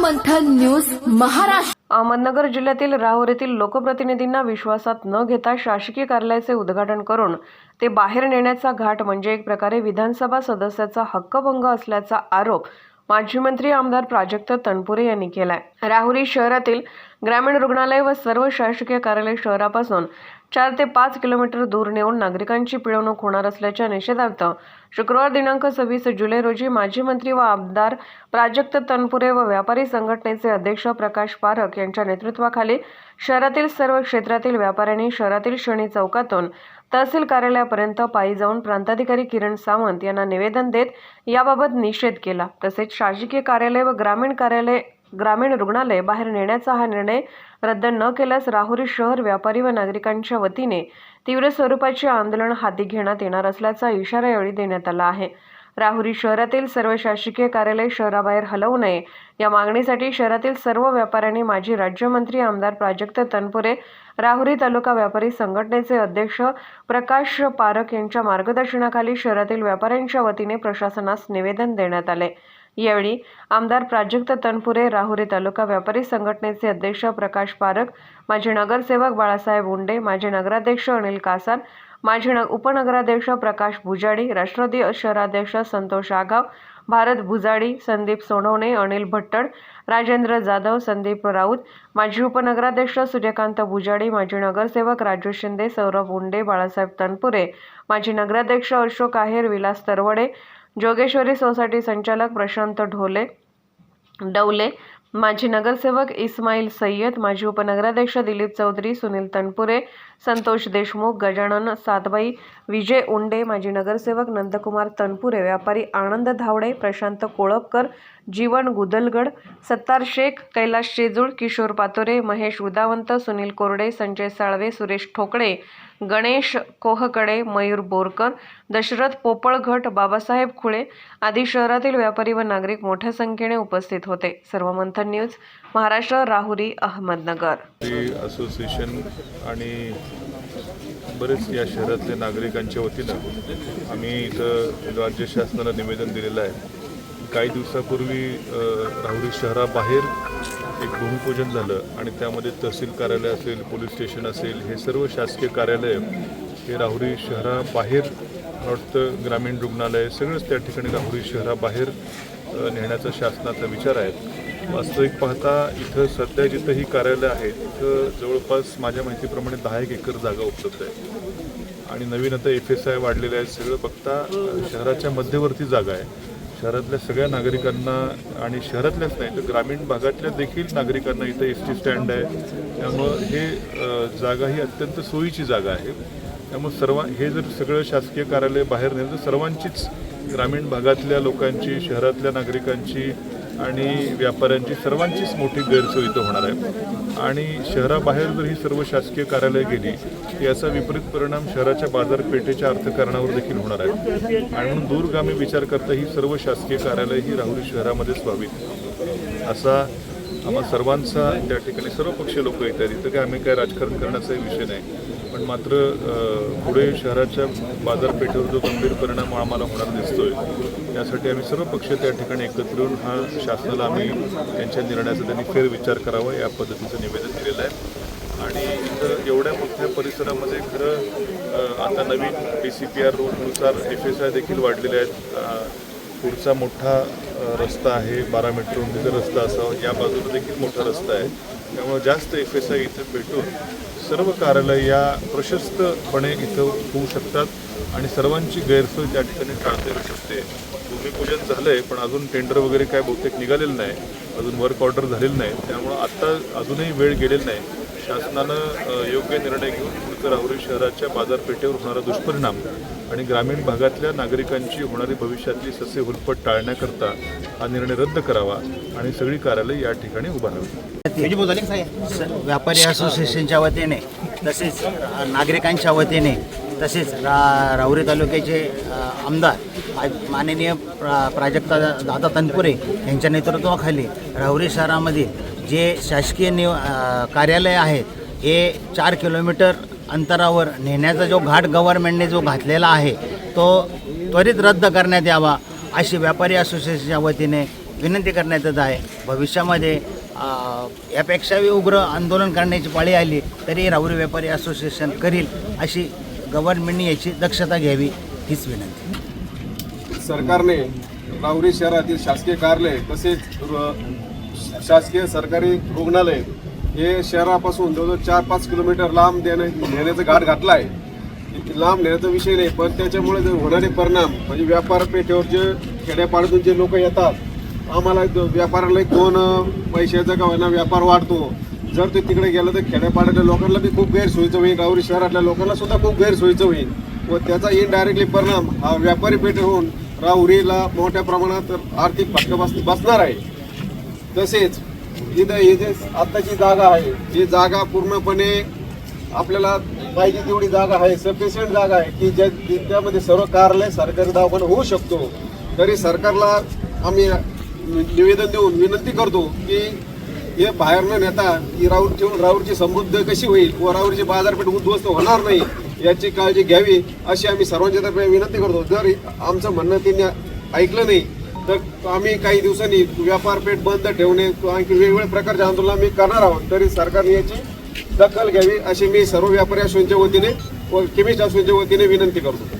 मंथन news Maharashtra. Ahmednagar जिल्ह्यातील राहुरी येथील लोकप्रतिनिधींना विश्वासात न घेता शासकीय कार्यालयाचे उद्घाटन करून ते बाहेर नेण्याचा घाट म्हणजे एक प्रकारे विधानसभा सदस्याचा हक्कभंग असल्याचा आरोप माजी मंत्री आमदार प्राजक्त तनपुरे यांनी केलाय. राहुरी शहरातील ग्रामीण रुग्णालय व सर्व शासकीय कार्यालय शहरापासून 4 ते 5 किलोमीटर दूर नेऊन नागरिकांची पिळवणूक होणार असल्याच्या निषेधार्थ शुक्रवार दिनांक 26 जुलै रोजी माजी मंत्री व आमदार प्राजक्त तनपुरे व व्यापारी संघटनेचे अध्यक्ष प्रकाश पारख यांच्या नेतृत्वाखाली शहरातील सर्व क्षेत्रातील व्यापाऱ्यांनी शहरातील शनी चौकातून तहसील कार्यालयापर्यंत पायी जाऊन प्रांताधिकारी किरण सावंत यांना निवेदन देत याबाबत निषेध केला. तसेच शासकीय कार्यालय व ग्रामीण रुग्णालय बाहेर नेण्याचा हा निर्णय रद्द न केल्यास राहुरी शहर व्यापारी व नागरिकांच्या वतीने तीव्र स्वरूपाचे आंदोलन हाती घेण्यात येणार असल्याचा इशारा यावेळी देण्यात आला आहे. राहुरी शहरातील सर्व शासकीय कार्यालय शहराबाहेर हलवू नये या मागणीसाठी शहरातील सर्व व्यापाऱ्यांनी माजी राज्यमंत्री आमदार प्राजक्त तनपुरे, राहुरी तालुका व्यापारी संघटनेचे अध्यक्ष प्रकाश पारख यांच्या मार्गदर्शनाखाली शहरातील व्यापाऱ्यांच्या वतीने प्रशासनास निवेदन देण्यात आले. यावेळी आमदार प्राजक्त तनपुरे, राहुरी तालुका व्यापारी संघटनेचे अध्यक्ष प्रकाश पारख, माजी नगरसेवक बाळासाहेब उंडे, माजी नगराध्यक्ष अनिल कासार, माजी उपनगराध्यक्ष प्रकाश भुजाडी, राष्ट्रवादी शहराध्यक्ष संतोष आगाव, भारत भुजाडी, संदीप सोनवणे, अनिल भट्टड, राजेंद्र जाधव, संदीप राऊत, माजी उपनगराध्यक्ष सूर्यकांत भुजाडी, माजी नगरसेवक राजू शिंदे, सौरभ उंडे, बाळासाहेब तनपुरे, माजी नगराध्यक्ष अशोक आहेर, विलास तरवडे, जोगेश्वरी सोसायटी संचालक प्रशांत डवले, माजी नगरसेवक इस्माईल सय्यद, माजी उपनगराध्यक्ष दिलीप चौधरी, सुनील तनपुरे, संतोष देशमुख, गजानन सातबाई, विजय उंडे, माजी नगरसेवक नंदकुमार तनपुरे, व्यापारी आनंद धावडे, प्रशांत कोळपकर, जीवन गुदलगड, सत्तार शेख, कैलास शेजूळ, किशोर पातोरे, महेश उदावंत, सुनील कोरडे, संजय साळवे, सुरेश ठोकळे, गणेश कोहकडे, मयूर बोरकर, दशरथ पोपळघट, बाबासाहेब खुळे आदी शहरातील व्यापारी व नागरिक मोठ्या संख्येने उपस्थित होते. सर्व मंथन न्यूज महाराष्ट्र, राहुरी, अहमदनगर. असोसिएशन आणि बरेच या शहरातल्या नागरिकांच्या वतीनं आम्ही इथं राज्य शासनाला निवेदन दिलेलं आहे. काही दिवसापूर्वी राहुरी शहराबाहेर एक भूमिपूजन झालं आणि त्यामध्ये तहसील कार्यालय असेल, पोलीस स्टेशन असेल, हे सर्व शासकीय कार्यालय हे राहुरी शहराबाहेर, वाटतं ग्रामीण रुग्णालय सगळंच त्या ठिकाणी राहुरी शहराबाहेर नेण्याचा शासनाचा विचार आहे. वास्तविक पाहता इथं सध्या जिथं ही कार्यालय आहेत तिथं जवळपास माझ्या माहितीप्रमाणे 10 एकर जागा उपलब्ध आहे आणि नवीन आता FSI वाढलेले आहेत. सगळं बघता शहराच्या मध्यवर्ती जागा आहे. शहरातल्या सगळ्या नागरिकांना आणि शहरातल्याच नाही तर ग्रामीण भागातल्या देखील नागरिकांना इथं SD स्टँड आहे. त्यामुळं हे जागा ही अत्यंत सोयीची जागा आहे. त्यामुळे हे जर सगळं शासकीय कार्यालय बाहेर नेलं तर सर्वांचीच, ग्रामीण भागातल्या लोकांची, शहरातल्या नागरिकांची आणि व्यापाऱ्यांची सर्वांचीच मोठी गैरसोय इथं होणार आहे. आणि शहराबाहेर जर ही सर्व शासकीय कार्यालय गेली याचा विपरीत परिणाम शहराच्या बाजारपेठेच्या अर्थकारणावर देखील होणार आहे. आणि म्हणून दूरगामी विचार करता ही सर्व शासकीय कार्यालय ही राहुरी शहरामध्येच व्हावीत असा आम्हा सर्वांचा त्या ठिकाणी सर्व पक्षीय लोक येतात. इथं काय आम्ही काय राजकारण करण्याचाही विषय नाही, पण मात्र पुढे शहराच्या बाजारपेठेवर जो गंभीर परिणाम आम्हाला होणार दिसतोय त्यासाठी आम्ही सर्व पक्ष त्या ठिकाणी एकत्र येऊन हा शासनाला आम्ही त्यांच्या निर्णयाचा त्यांनी फेरविचार करावा या पद्धतीचं निवेदन दिलेलं आहे. आणि इथं एवढ्या मोठ्या परिसरामध्ये खरं आता नवीन DCPR रूलनुसार FSI देखील वाढलेले आहेत. पुढचा मोठा रस्ता आहे, 12 मीटर रुंदीचा रस्ता असावा, या बाजूला देखील मोठा रस्ता आहे. त्यामुळे जास्त FSI इथं भेटून सर्व कार्यालय या प्रशस्तपणे इथं होऊ शकतात आणि सर्वांची गैरसोय त्या ठिकाणी टाळता येऊ शकते. भूमिपूजन झालं आहे पण अजून टेंडर वगैरे काय बहुतेक निघालेलं नाही, अजून वर्क ऑर्डर झालेलं नाही. त्यामुळं आत्ता अजूनही वेळ गेलेला नाही. शासनानं योग्य निर्णय घेऊन पुढचं राहुरी शहराच्या बाजारपेठेवर होणारा दुष्परिणाम आणि ग्रामीण भागातल्या नागरिकांची होणारी भविष्यातली सस्य हुलपट टाळण्याकरता हा निर्णय रद्द करावा आणि सगळी कार्यालय या ठिकाणी उभारावी. व्यापारी असोसिएशनच्या वतीने तसेच नागरिकांच्या वतीने तसेच राहुरी तालुक्याचे आमदार माननीय प्राजक्ता दादा तनपुरे यांच्या नेतृत्वाखाली राहुरी शहरामधील जे शासकीय कार्यालय आहेत हे 4 किलोमीटर अंतरावर नेण्याचा जो घाट गव्हर्नमेंटने जो घातलेला आहे तो त्वरित रद्द करण्यात यावा अशी व्यापारी असोसिएशनच्या वतीने विनंती करण्यात येत आहे. भविष्यामध्ये यापेक्षाही उग्र आंदोलन करण्याची पाळी आली तरी राहुरी व्यापारी असोसिएशन करील अशी गव्हर्नमेंटने याची दक्षता घ्यावी हीच विनंती. सरकारने राहुरी शहरातील शासकीय कार्यालय तसेच शासकीय सरकारी रुग्णालय हे शहरापासून जवळजवळ 4-5 किलोमीटर लांब नेण्याचा घाट घातला आहे. लांब नेण्याचा विषय नाही, पण त्याच्यामुळे जे होणारे परिणाम म्हणजे व्यापार पेठेवर जे खेड्यापाड्यातून जे लोक येतात, आम्हाला व्यापाराला 2 पैशाचा का होईना व्यापार वाढतो. जर ते तिकडे गेलं तर खेड्यापाड्यातल्या लोकांना बी खूप गैरसोयीचं होईल, राहुरी शहरातल्या लोकांना सुद्धा खूप गैरसोयीचं होईल व त्याचा इनडायरेक्टली परिणाम हा व्यापारी पेठे होऊन राहुरीला मोठ्या प्रमाणात आर्थिक फटका बसणार आहे. तसेच इथं हे जे आत्ताची जागा आहे ही जागा पूर्णपणे आपल्याला पाहिजे तेवढी जागा आहे, सफिशियंट जागा आहे की त्यामध्ये सर्व कार्यालय सरकारी दवाखाना होऊ शकतो. तरी सरकारला आम्ही निवेदन देऊन विनंती करतो की हे बाहेर न नेता ही राहुरी ठेवून राहुरीची समृद्ध कशी होईल व राहुरीची बाजारपेठ उद्ध्वस्त होणार नाही याची काळजी घ्यावी अशी आम्ही सर्वांच्या तर्फे विनंती करतो. जर आमचं म्हणणं त्यांनी ऐकलं नाही तर आम्ही काही दिवसांनी व्यापारपेठ बंद ठेवणे आणखी वेगवेगळ्या प्रकारचे आंदोलन आम्ही करणार आहोत. तरी सरकारने याची दखल घ्यावी अशी मी सर्व व्यापारी असोसिएशनच्या वतीने व केमिस्ट असोसिएशनच्या वतीने विनंती करतो.